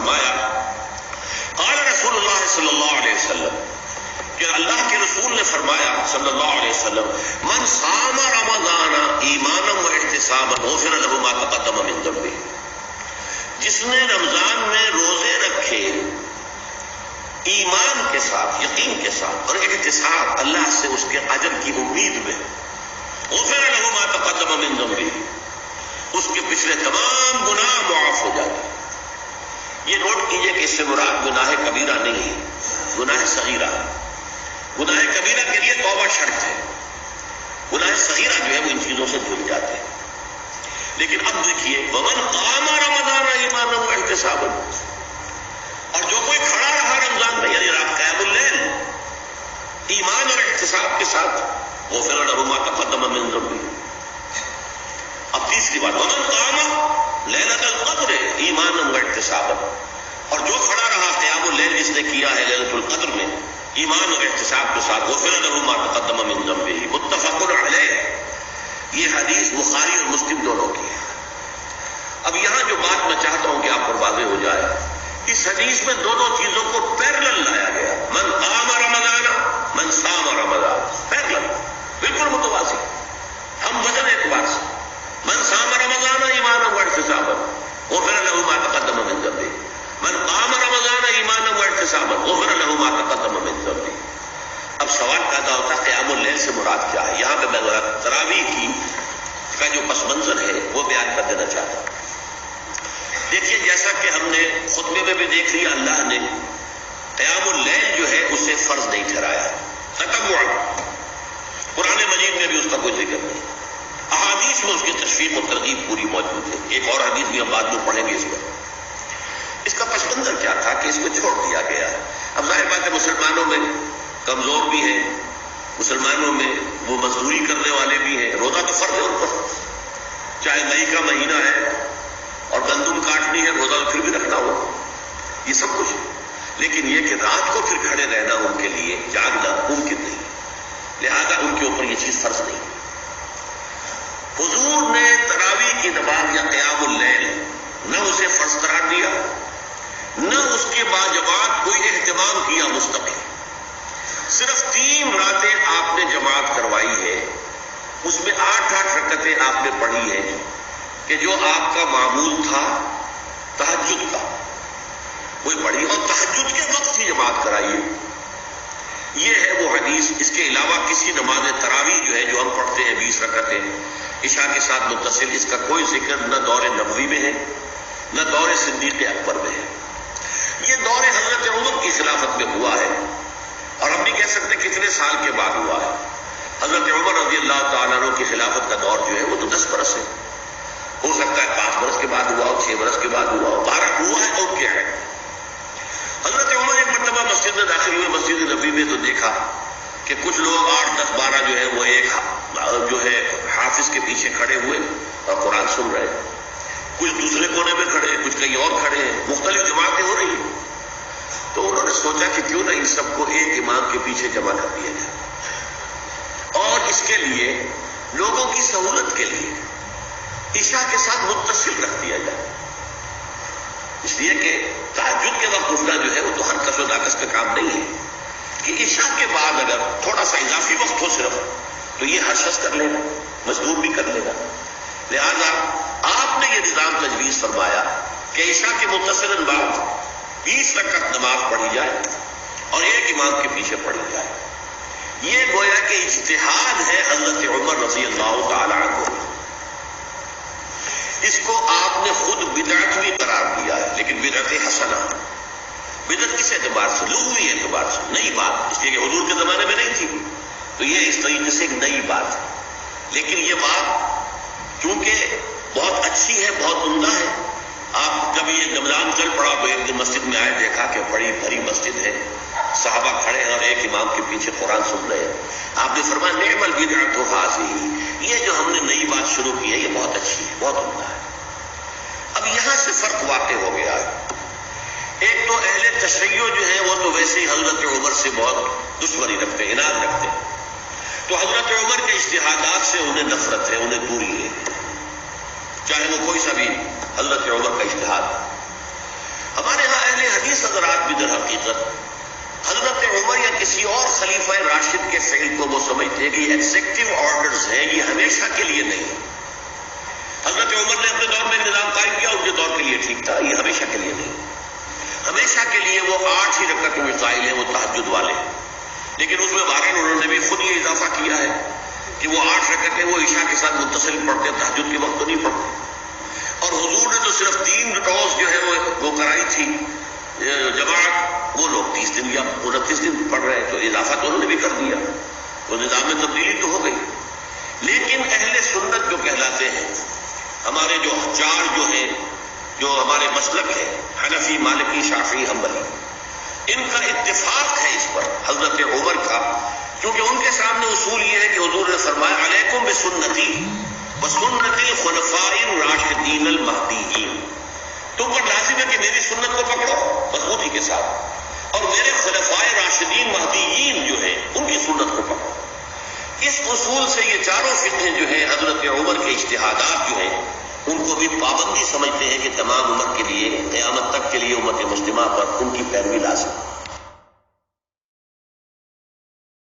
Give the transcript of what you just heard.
فرمایا قال رسول اللہ صلی اللہ علیہ وسلم کہ اللہ کے رسول نے فرمایا صلی اللہ علیہ وسلم من صام رمضان ایمانا و احتسابا غفر له ما تقدم من ذنبه، جس نے رمضان میں روزے رکھے ایمان کے ساتھ، یقین کے ساتھ اور احتساب، اللہ سے اس کے اجر کی امید میں، غفر له ما تقدم من ذنبه، اس کے پچھلے تمام گناہ معاف ہو جاتے ہیں۔ یہ نوٹ کیجئے کہ اس سے مراد گناہ کبیرہ نہیں ہے، گناہ صغیرہ ہے۔ گناہ کبیرہ کے لیے توبہ شرط ہے، گناہ صغیرہ جو ہے وہ ان چیزوں سے دھل جاتے ہیں۔ لیکن اب دیکھیے ومن قام رمضان ایمانا و احتسابا، اور جو کوئی کھڑا رہا رمضان میں یعنی رات قیام اللیل ایمان اور احتساب کے ساتھ، غفر له ما تقدم من ذنبه۔ اب تیسری بات ومن قام لیلۃ القدر ایمانا و احتسابا، اور جو کھڑا رہا قیام اللیل جس نے کیا ہے لیلۃ القدر میں ایمان اور احتساب کے ساتھ، غفر له ما تقدم من ذنبه، متفق علیہ۔ یہ حدیث بخاری اور مسلم دونوں کی ہے۔ اب یہاں جو بات میں چاہتا ہوں کہ آپ پر واضح ہو جائے، اس حدیث میں دونوں چیزوں کو پیرلل لایا گیا، من قام رمضان من صام رمضان، پیرلل، بالکل متوازی، ہم وزن اعتبار سے، من صام رمضان ایمانا و احتسابا غفر له ما تقدم من ذنبه، من قام رمضان ایمانا و احتسابا غفر له ما تقدم من ذنبه۔ اب سوال پیدا ہوتا ہے قیام اللیل سے مراد کیا ہے؟ یہاں پہ میں ذرا تراویح کا جو پس منظر ہے وہ بیان کر دینا چاہتا ہوں۔ دیکھیے جیسا کہ ہم نے خطبے میں بھی دیکھ لیا، اللہ نے قیام اللیل جو ہے اسے فرض نہیں ٹھہرایا، تطوع، قرآن مجید میں بھی اس کا کوئی ذکر نہیں، احادیث میں اس کی تشویق و ترغیب پوری موجود ہے۔ ایک اور حدیث بھی ہم بعد میں پڑھیں گے اس پر۔ اس کا پس منظر کیا تھا کہ اس کو چھوڑ دیا گیا۔ اب ظاہر بات ہے مسلمانوں میں کمزور بھی ہیں، مسلمانوں میں وہ مزدوری کرنے والے بھی ہیں، روزہ تو فرض ہے ان پر، چاہے مئی کا مہینہ ہے اور گندم کاٹنی ہے، روزہ تو پھر بھی رکھنا ہوگا، یہ سب کچھ ہے۔ لیکن یہ کہ رات کو پھر کھڑے رہنا ان کے لیے، جاگنا ممکن نہیں، لہذا ان کے اوپر یہ چیز فرض نہیں۔ حضور نے تراویح کی نماز یا قیام اللیل نہ اسے فرض قرار دیا، نہ اس کے باجماعت کوئی اہتمام کیا مستقل، صرف 3 راتیں آپ نے جماعت کروائی ہے، اس میں 8 رکعتیں آپ نے پڑھی ہیں کہ جو آپ کا معمول تھا تہجد کا، وہی پڑھی، اور تہجد کے وقت ہی جماعت کرائی ہے۔ یہ ہے وہ حدیث۔ اس کے علاوہ کسی نماز تراویح جو ہے جو ہم پڑھتے ہیں 20 رکعتیں عشاء کے ساتھ متصل، اس کا کوئی ذکر نہ دور نبوی میں ہے نہ دور صدیق اکبر میں ہے۔ یہ دور حضرت عمر کی خلافت میں ہوا ہے، اور ہم نہیں کہہ سکتے کتنے سال کے بعد ہوا ہے۔ حضرت عمر رضی اللہ تعالیٰ عنہ کی خلافت کا دور جو ہے وہ تو 10 برس ہے، ہو سکتا ہے 5 برس کے بعد ہوا ہو، 6 برس کے بعد ہوا ہو، 12 ہوا ہے تو کیا ہے۔ حضرت عمر ایک مرتبہ مسجد میں داخل ہوئے، مسجد نبوی میں، تو دیکھا کہ کچھ لوگ 8، 10، 12 جو ہے وہ ایک جو ہے حافظ کے پیچھے کھڑے ہوئے اور قرآن سن رہے ہیں، کچھ دوسرے کونے میں کھڑے ہیں، کچھ کہیں اور کھڑے ہیں، مختلف جماعتیں ہو رہی ہیں۔ تو انہوں نے سوچا کہ کیوں نہ ان سب کو ایک امام کے پیچھے جمع کر دیا جائے، اور اس کے لیے لوگوں کی سہولت کے لیے عشاء کے ساتھ متصل رکھ دیا جائے، اس لیے کہ تہجد کے وقت اٹھنا جو ہے وہ تو ہر کس و ناقص کا کام نہیں ہے، کہ عشاء کے بعد اگر تھوڑا سا اضافی وقت ہو صرف تو یہ ہر شخص کر لے گا، مزدور بھی کر لے گا۔ لہذا آپ نے یہ نظام تجویز فرمایا کہ عشاء کے متصل بعد 20 رکعت نماز پڑھی جائے اور ایک امام کے پیچھے پڑھی جائے۔ یہ گویا کہ اجتہاد ہے حضرت عمر رضی اللہ تعالی عنہ، اس کو آپ نے خود بدعت بھی قرار دیا ہے، لیکن بدعت حسنہ، بدعت کس اعتبار سے؟ لغوی اعتبار سے، نئی بات، اس لیے کہ حضور کے زمانے میں نہیں تھی، تو یہ اس طریقے سے ایک نئی بات ہے۔ لیکن یہ بات کیونکہ بہت اچھی ہے، بہت عمدہ ہے، آپ جب یہ رمضان چل پڑا تو ایک دن مسجد میں آئے، دیکھا کہ بڑی بھری مسجد ہے، صحابہ کھڑے ہیں اور ایک امام کے پیچھے قرآن سن رہے ہیں۔ آپ نے فرمایا نعم البدعۃ ھذہ، یہ جو ہم نے نئی بات شروع کی ہے یہ بہت اچھی ہے، بہت عمدہ ہے۔ اب یہاں سے فرق واقع ہو گیا ہے۔ ایک تو اہل تشیع جو ہے وہ تو ویسے ہی حضرت عمر سے بہت دشمنی رکھتے ہیں، عناد رکھتے ہیں، تو حضرت عمر کے اجتہادات سے انہیں نفرت ہے، انہیں دوری ہے، چاہے وہ کوئی سا بھی حضرت عمر کا اجتہاد۔ ہمارے ہاں رئیس حضرات بھی در حقیقت حضرت عمر یا کسی اور خلیفہ راشد کے فعل کو وہ سمجھتے ہیں کہ یہ ایگزیکٹو آرڈرز ہیں، یہ ہمیشہ کے لیے نہیں۔ حضرت عمر نے اپنے دور میں نظام قائم کیا، ان کے دور کے لیے ٹھیک تھا، یہ ہمیشہ کے لیے نہیں۔ ہمیشہ کے لیے وہ 8 ہی رکعتوں میں قائل ہیں، وہ تہجد والے، لیکن اس میں بہرحال انہوں نے بھی خود یہ اضافہ کیا ہے کہ وہ 8 رکعتیں وہ عشاء کے ساتھ متصل پڑھتے ہیں، تہجد کے وقت تو نہیں پڑھتے۔ اور حضور نے تو صرف 3 رکعت جو ہے وہ کرائی تھی جماعت، وہ لوگ 30 دن یا 29 دن پڑھ رہے ہیں، تو اضافہ تو انہوں نے بھی کر دیا، تو نظام میں تبدیلی تو ہو گئی۔ لیکن اہل سنت جو کہلاتے ہیں، ہمارے جو 4 جو ہیں، جو ہمارے مسلک ہے حنفی، مالکی، شافعی، حنبلی، ان کا اتفاق ہے اس پر حضرت عمر کا، کیونکہ ان کے سامنے اصول یہ ہے کہ حضور نے فرمایا علیکم بسنتی وسنت الخلفاء الراشدین المہدیین، تم پر لازم ہے کہ میری سنت کو پکڑو مضبوطی کے ساتھ، اور میرے خلفاء راشدین مہدیین جو ہیں ان کی سنت کو پکڑو۔ اس اصول سے یہ چاروں فقہ جو ہیں حضرت عمر کے اجتہادات جو ہیں ان کو بھی پابندی سمجھتے ہیں کہ تمام امت کے لیے، قیامت تک کے لیے امت مسلمہ پر ان کی پیروی لازم۔